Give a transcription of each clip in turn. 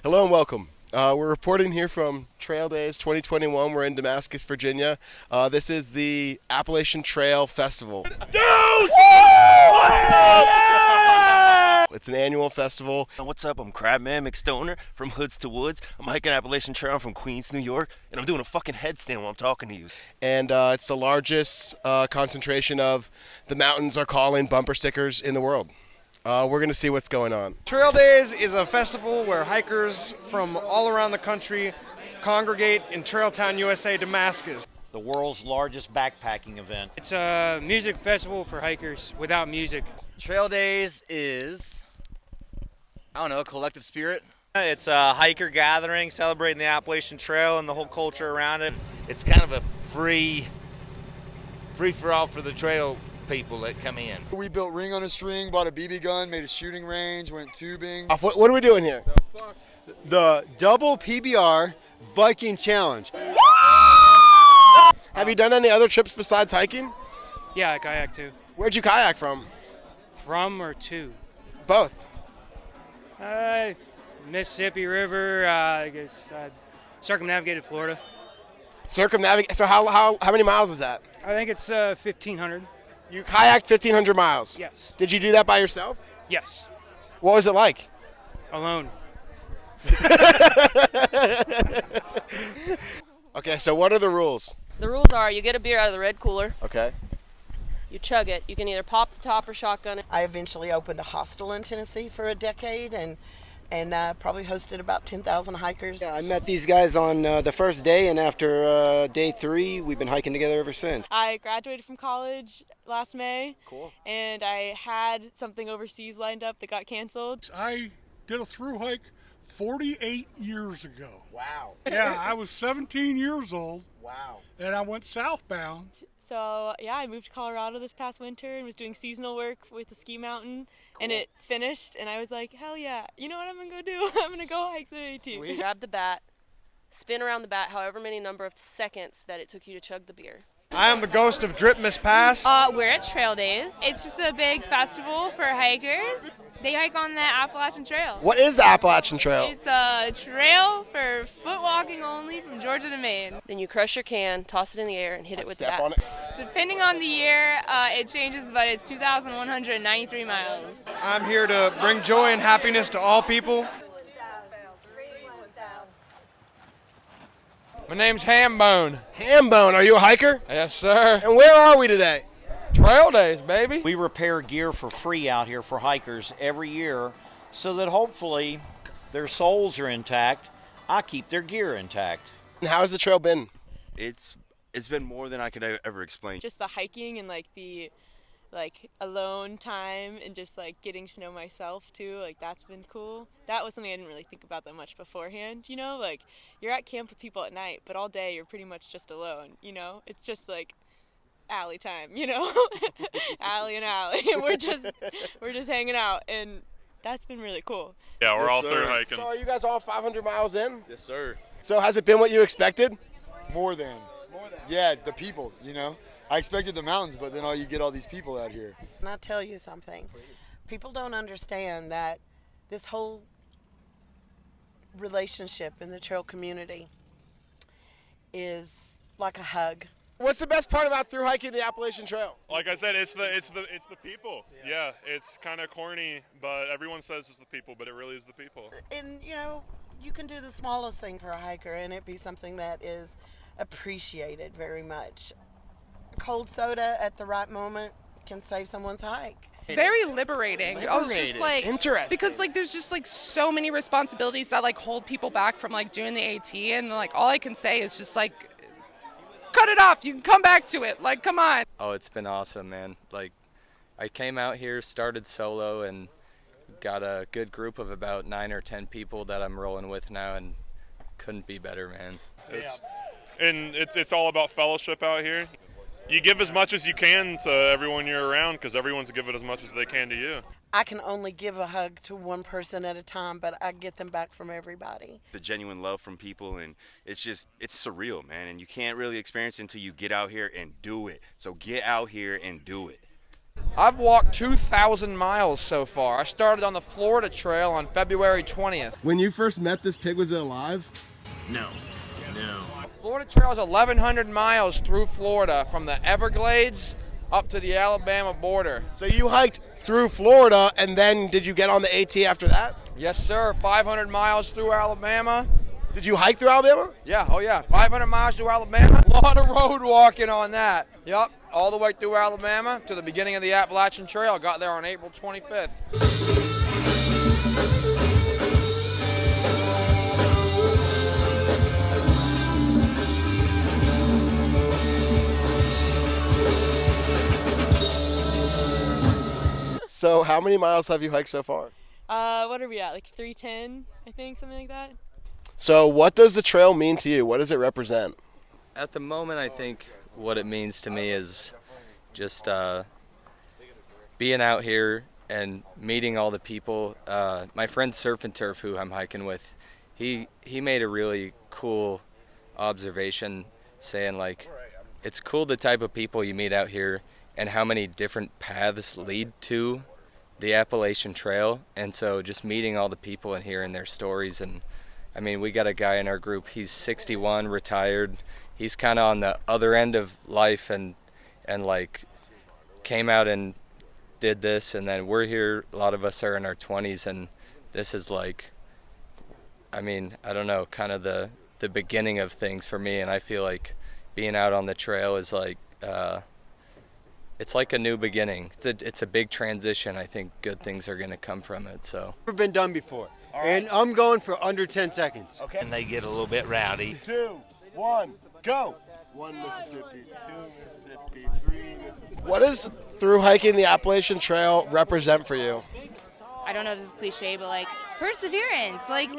Hello and welcome. We're reporting here from Trail Days 2021. We're in Damascus, Virginia. This is the Appalachian Trail Festival. It's an annual festival. What's up? I'm Crabman McStoner from Hoods to Woods. I'm hiking Appalachian Trail from Queens, New York, and I'm doing a fucking headstand while I'm talking to you. And it's the largest concentration of the mountains are calling bumper stickers in the world. We're going to see what's going on. Trail Days is a festival where hikers from all around the country congregate in Trail Town, USA, Damascus. The world's largest backpacking event. It's a music festival for hikers without music. Trail Days is, a collective spirit. It's a hiker gathering celebrating the Appalachian Trail and the whole culture around it. It's kind of a free-for-all for the trail people that come in. We built ring on a string, bought a BB gun, made a shooting range, went tubing. What are we doing here? The double PBR Viking Challenge. Have you done any other trips besides hiking? Yeah, I kayak too. Where'd you kayak from? From or to? Both. Mississippi River, I guess circumnavigated Florida. Circumnavigate. So how many miles is that? I think it's 1,500. You kayaked 1,500 miles? Yes. Did you do that by yourself? Yes. What was it like? Alone. Okay, so what are the rules? The rules are you get a beer out of the red cooler, Okay. you chug it, you can either pop the top or shotgun it. I eventually opened a hostel in Tennessee for a decade and probably hosted about 10,000 hikers. Yeah, I met these guys on the first day, and after day 3, we've been hiking together ever since. I graduated from college last May. Cool. And I had something overseas lined up that got canceled. I did a thru hike 48 years ago. Wow. Yeah, I was 17 years old. Wow. And I went southbound. So yeah, I moved to Colorado this past winter and was doing seasonal work with the ski mountain. Cool. And it finished and I was like, hell yeah, you know what I'm gonna go do? I'm gonna go hike the AT. Sweet. Grab the bat, spin around the bat however many number of seconds that it took you to chug the beer. I am the ghost of Drip Miss Pass. We're at Trail Days. It's just a big festival for hikers. They hike on the Appalachian Trail. What is the Appalachian Trail? It's a trail for foot walking only from Georgia to Maine. Then you crush your can, toss it in the air, and hit it with the Step bat. on it. Depending on the year, it changes, but it's 2,193 miles. I'm here to bring joy and happiness to all people. My name's Hambone. Hambone, are you a hiker? Yes, sir. And where are we today? Trail Days, baby. We repair gear for free out here for hikers every year so that hopefully their souls are intact. I keep their gear intact. And how has the trail been? It's been more than I could ever explain. Just the hiking and the alone time and just getting to know myself too, that's been cool. That was something I didn't really think about that much beforehand, you're at camp with people at night, but all day you're pretty much just alone, it's just alley time, alley and alley. We're just hanging out, and that's been really cool. Yeah, we're all through hiking. So are you guys all 500 miles in? Yes, sir. So has it been what you expected? More than. Yeah, the people, I expected the mountains, but then you get all these people out here. And I'll tell you something. People don't understand that this whole relationship in the trail community is like a hug. What's the best part about through hiking the Appalachian Trail? Like I said, it's the people. Yeah, it's kind of corny, but everyone says it's the people, but it really is the people. And you can do the smallest thing for a hiker and it be something that is appreciated very much. Cold soda at the right moment can save someone's hike. Very liberating. I was just interesting. Because there's just so many responsibilities that hold people back from doing the AT, and all I can say is just cut it off. You can come back to it. Come on. Oh, it's been awesome, man. I came out here, started solo, and got a good group of about 9 or 10 people that I'm rolling with now, and couldn't be better, man. It's all about fellowship out here. You give as much as you can to everyone you're around because everyone's giving as much as they can to you. I can only give a hug to one person at a time, but I get them back from everybody. The genuine love from people, and it's surreal, man. And you can't really experience it until you get out here and do it. So get out here and do it. I've walked 2,000 miles so far. I started on the Florida Trail on February 20th. When you first met this pig, was it alive? No. Florida Trail is 1,100 miles through Florida from the Everglades up to the Alabama border. So you hiked through Florida, and then did you get on the AT after that? Yes, sir. 500 miles through Alabama. Did you hike through Alabama? Yeah, oh yeah. 500 miles through Alabama. A lot of road walking on that. Yep, all the way through Alabama to the beginning of the Appalachian Trail. Got there on April 25th. So how many miles have you hiked so far? What are we at? Like 310, I think, something like that. So what does the trail mean to you? What does it represent? At the moment, I think what it means to me is just being out here and meeting all the people. My friend Surf and Turf, who I'm hiking with, he made a really cool observation saying, like, it's cool the type of people you meet out here and how many different paths lead to the Appalachian Trail. And so just meeting all the people and hearing their stories. And I mean, we got a guy in our group, he's 61, retired. He's kind of on the other end of life and like came out and did this. And then we're here, a lot of us are in our 20s, and this is like, I mean, I don't know, kind of the beginning of things for me. And I feel like being out on the trail is like, it's like a new beginning. It's a big transition. I think good things are going to come from it. So Never been done before, and I'm going for under 10 seconds. Okay. And they get a little bit rowdy. 2, 1, go! 1 Mississippi, 2 Mississippi, 3 Mississippi. What does through hiking the Appalachian Trail represent for you? I don't know if this is cliche, but like perseverance. Like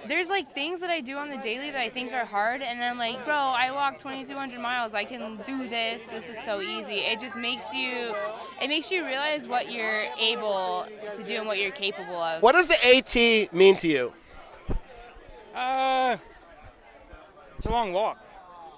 there's like things that I do on the daily that I think are hard, and I'm like, bro, I walked 2,200 miles. I can do this. This is so easy. It just makes you realize what you're able to do and what you're capable of. What does the AT mean to you? It's a long walk.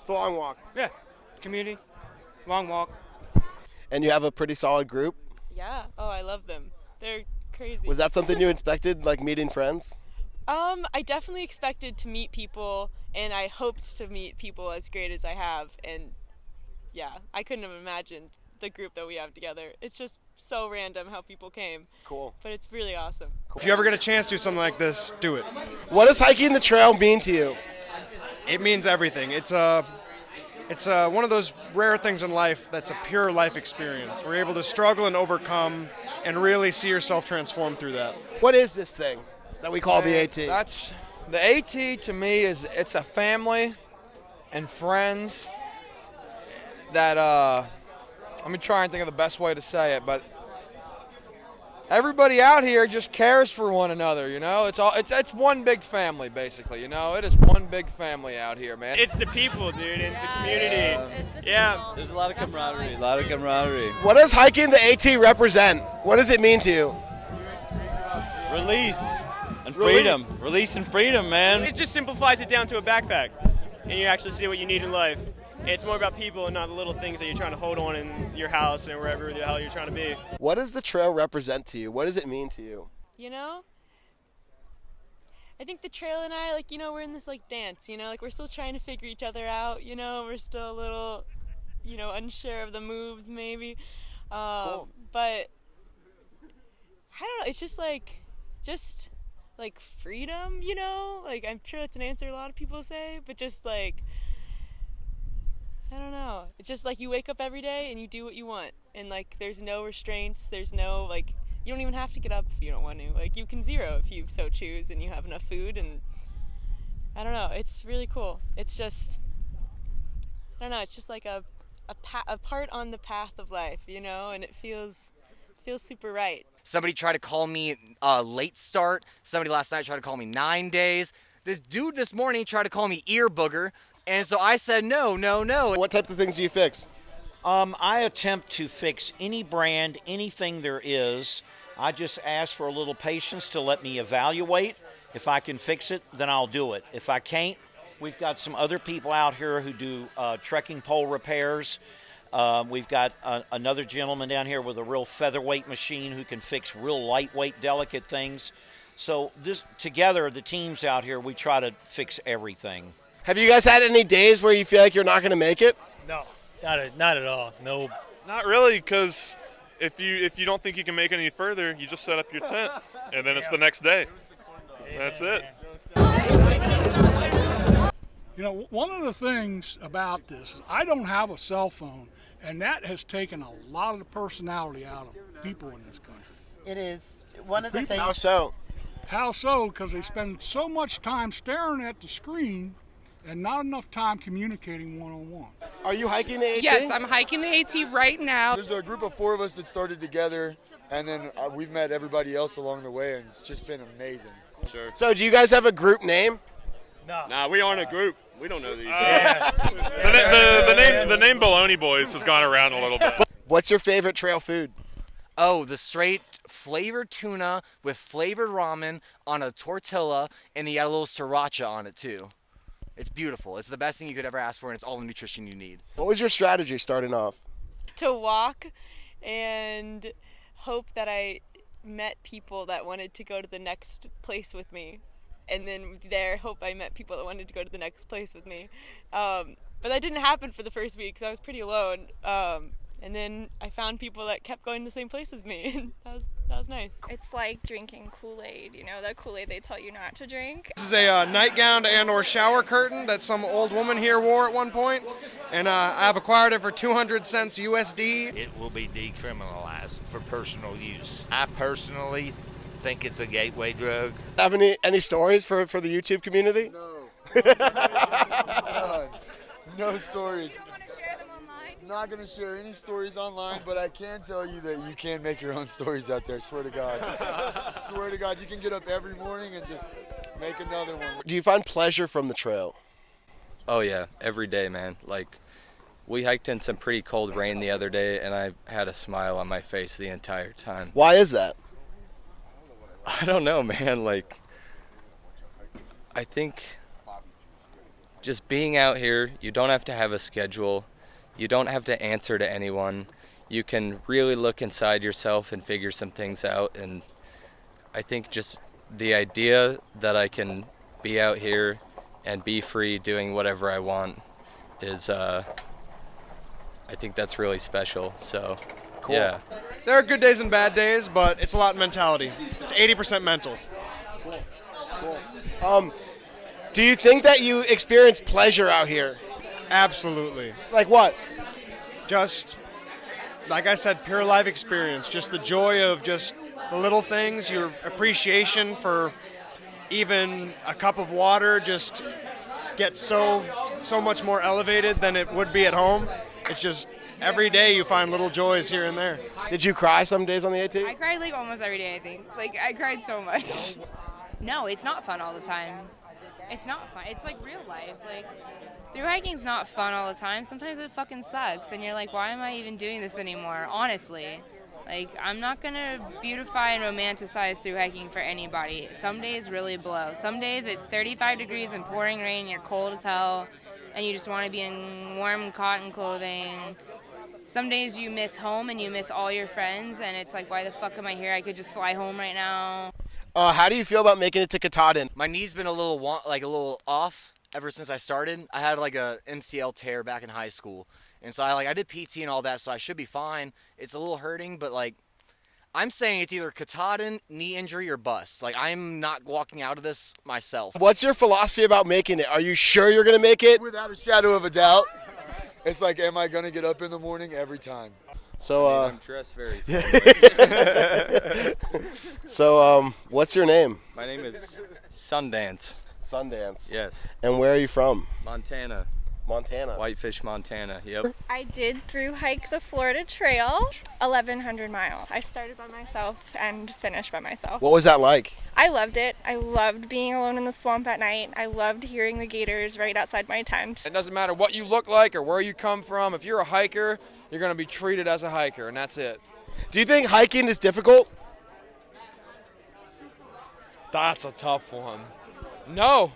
It's a long walk. Yeah, community, long walk. And you have a pretty solid group? Yeah. Oh, I love them. They're crazy. Was that something you expected, like meeting friends? I definitely expected to meet people, and I hoped to meet people as great as I have. And yeah, I couldn't have imagined the group that we have together. It's just so random how people came. Cool. But it's really awesome. If you ever get a chance to do something like this, do it. What does hiking the trail mean to you? It means everything. It's one of those rare things in life that's a pure life experience. We're able to struggle and overcome and really see yourself transform through that. What is this thing that we call the AT? That's the AT to me it's a family and friends that let me try and think of the best way to say it, but everybody out here just cares for one another, you know? It's one big family basically, you know? It is one big family out here, man. It's the people, dude. It's the community. Yeah. There's a lot of camaraderie, What does hiking the AT represent? What does it mean to you? Release and freedom. Release and freedom, man. It just simplifies it down to a backpack, and you actually see what you need in life. It's more about people and not the little things that you're trying to hold on in your house and wherever the hell you're trying to be. What does the trail represent to you? What does it mean to you? You know? I think the trail and I, like, you know, we're in this, like, dance, you know? Like, we're still trying to figure each other out, you know? We're still a little, you know, unsure of the moves, maybe. Cool. But, I don't know, it's just, like, freedom, you know? Like, I'm sure that's an answer a lot of people say, but just, like, I don't know. It's just like you wake up every day and you do what you want. And like there's no restraints, there's no like you don't even have to get up if you don't want to. Like you can zero if you so choose and you have enough food, and I don't know, it's really cool. It's just I don't know, it's just like a part on the path of life, you know, and it feels super right. Somebody tried to call me late start. Somebody last night tried to call me 9 days. This dude this morning tried to call me ear booger. And so I said, no. What type of things do you fix? I attempt to fix any brand, anything there is. I just ask for a little patience to let me evaluate. If I can fix it, then I'll do it. If I can't, we've got some other people out here who do trekking pole repairs. We've got another gentleman down here with a real featherweight machine who can fix real lightweight, delicate things. So this together, the teams out here, we try to fix everything. Have you guys had any days where you feel like you're not going to make it? No, not at all. No. Not really, because if you don't think you can make it any further, you just set up your tent, and then it's the next day. That's it. You know, one of the things about this is I don't have a cell phone, and that has taken a lot of the personality out of people in this country. It is one of the things. How so? How so? Because they spend so much time staring at the screen and not enough time communicating one-on-one. Are you hiking the AT? Yes, I'm hiking the AT right now. There's a group of 4 of us that started together, and then we've met everybody else along the way, and it's just been amazing. Sure. So do you guys have a group name? No. Nah, we aren't a group. We don't know these. The name Baloney Boys has gone around a little bit. What's your favorite trail food? Oh, the straight flavored tuna with flavored ramen on a tortilla, and you got a little sriracha on it too. It's beautiful. It's the best thing you could ever ask for, and it's all the nutrition you need. What was your strategy starting off? To walk and hope that I met people that wanted to go to the next place with me. And then hope I met people that wanted to go to the next place with me. But that didn't happen for the first week, so I was pretty alone. And then I found people that kept going to the same place as me. That was nice. It's like drinking Kool-Aid, you know, that Kool-Aid they tell you not to drink. This is a nightgown and or shower curtain that some old woman here wore at one point, and I've acquired it for 200 cents USD. It will be decriminalized for personal use. I personally think it's a gateway drug. Have any stories for the YouTube community? No. No stories. Not going to share any stories online, but I can tell you that you can make your own stories out there, swear to God. Swear to God, you can get up every morning and just make another one. Do you find pleasure from the trail? Oh yeah, every day, man. Like, we hiked in some pretty cold rain the other day, and I had a smile on my face the entire time. Why is that? I don't know, man. Like, I think just being out here, you don't have to have a schedule. You don't have to answer to anyone. You can really look inside yourself and figure some things out. And I think just the idea that I can be out here and be free doing whatever I want is, I think that's really special. So, Cool. Yeah. There are good days and bad days, but it's a lot of mentality. It's 80% mental. Do you think that you experience pleasure out here? Absolutely. Like what? Just, like I said, pure life experience. Just the joy of just the little things, your appreciation for even a cup of water just gets so much more elevated than it would be at home. It's just every day you find little joys here and there. Did you cry some days on the AT? I cried like almost every day, I think. Like, I cried so much. No, it's not fun all the time. It's not fun. It's like real life. Like, through hiking's not fun all the time. Sometimes it fucking sucks, and you're like, why am I even doing this anymore? Honestly. Like, I'm not gonna beautify and romanticize through hiking for anybody. Some days really blow. Some days it's 35 degrees and pouring rain, you're cold as hell, and you just want to be in warm cotton clothing. Some days you miss home and you miss all your friends, and it's like, why the fuck am I here? I could just fly home right now. How do you feel about making it to Katahdin? My knee's been a little off ever since I started. I had like a MCL tear back in high school. And so I did PT and all that, so I should be fine. It's a little hurting, but like, I'm saying it's either Katahdin, knee injury, or bust. Like, I'm not walking out of this myself. What's your philosophy about making it? Are you sure you're going to make it? Without a shadow of a doubt. It's like, am I going to get up in the morning every time? So, I'm dressed very So, what's your name? My name is Sundance. Sundance. Yes. And where are you from? Montana. Montana. Whitefish, Montana. Yep. I did through hike the Florida Trail, 1,100 miles. I started by myself and finished by myself. What was that like? I loved it. I loved being alone in the swamp at night. I loved hearing the gators right outside my tent. It doesn't matter what you look like or where you come from. If you're a hiker, you're going to be treated as a hiker, and that's it. Do you think hiking is difficult? That's a tough one. No.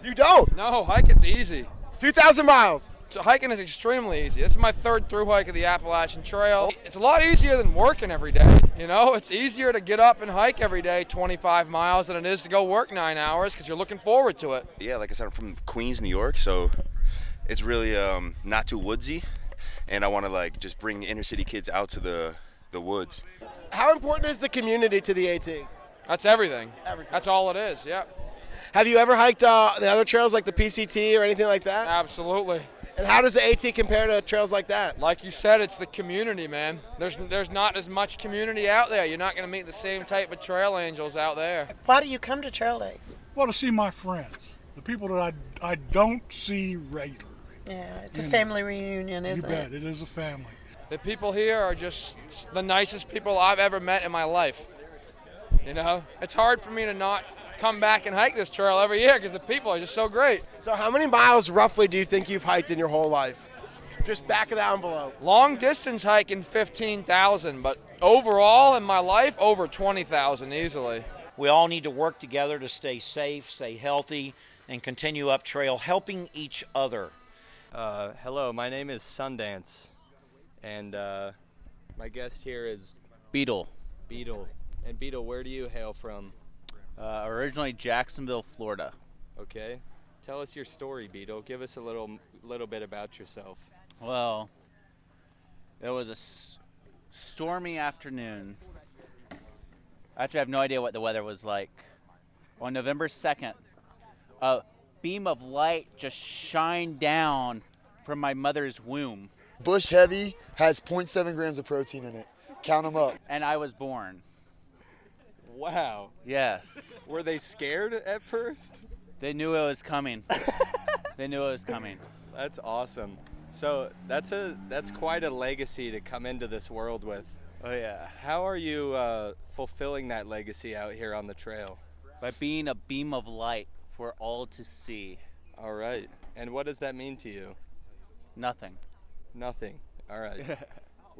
You don't? No, hiking's easy. 2,000 miles. So hiking is extremely easy. This is my third through hike of the Appalachian Trail. It's a lot easier than working every day. You know, it's easier to get up and hike every day 25 miles than it is to go work 9 hours because you're looking forward to it. Yeah, like I said, I'm from Queens, New York, so it's really not too woodsy, and I want to like just bring inner city kids out to the woods. How important is the community to the AT? That's everything. That's all it is, yeah. Have you ever hiked the other trails like the PCT or anything like that? Absolutely. And how does the AT compare to trails like that? Like you said, it's the community, man. There's not as much community out there. You're not going to meet the same type of trail angels out there. Why do you come to trail days? Well, to see my friends, the people that I don't see regularly. Yeah, it's a family reunion, isn't You it? bet, it is a family. The people here are just the nicest people I've ever met in my life. You know, it's hard for me to not come back and hike this trail every year because the people are just so great. So how many miles roughly do you think you've hiked in your whole life? Just back of the envelope. Long distance hiking 15,000, but overall in my life over 20,000 easily. We all need to work together to stay safe, stay healthy, and continue up trail, helping each other. Hello, my name is Sundance, and my guest here is Beetle. Beetle. And Beetle, where do you hail from? Originally Jacksonville, Florida. Okay. Tell us your story, Beetle. Give us a little bit about yourself. Well, it was a stormy afternoon. Actually, I have no idea what the weather was like. On November 2nd, a beam of light just shined down from my mother's womb. Bush Heavy has 0.7 grams of protein in it. Count them up. And I was born. Wow. Yes. Were they scared at first? They knew it was coming. They knew it was coming. That's awesome. So that's quite a legacy to come into this world with. Oh yeah. How are you fulfilling that legacy out here on the trail? By being a beam of light for all to see. All right. And what does that mean to you? Nothing. Nothing. All right.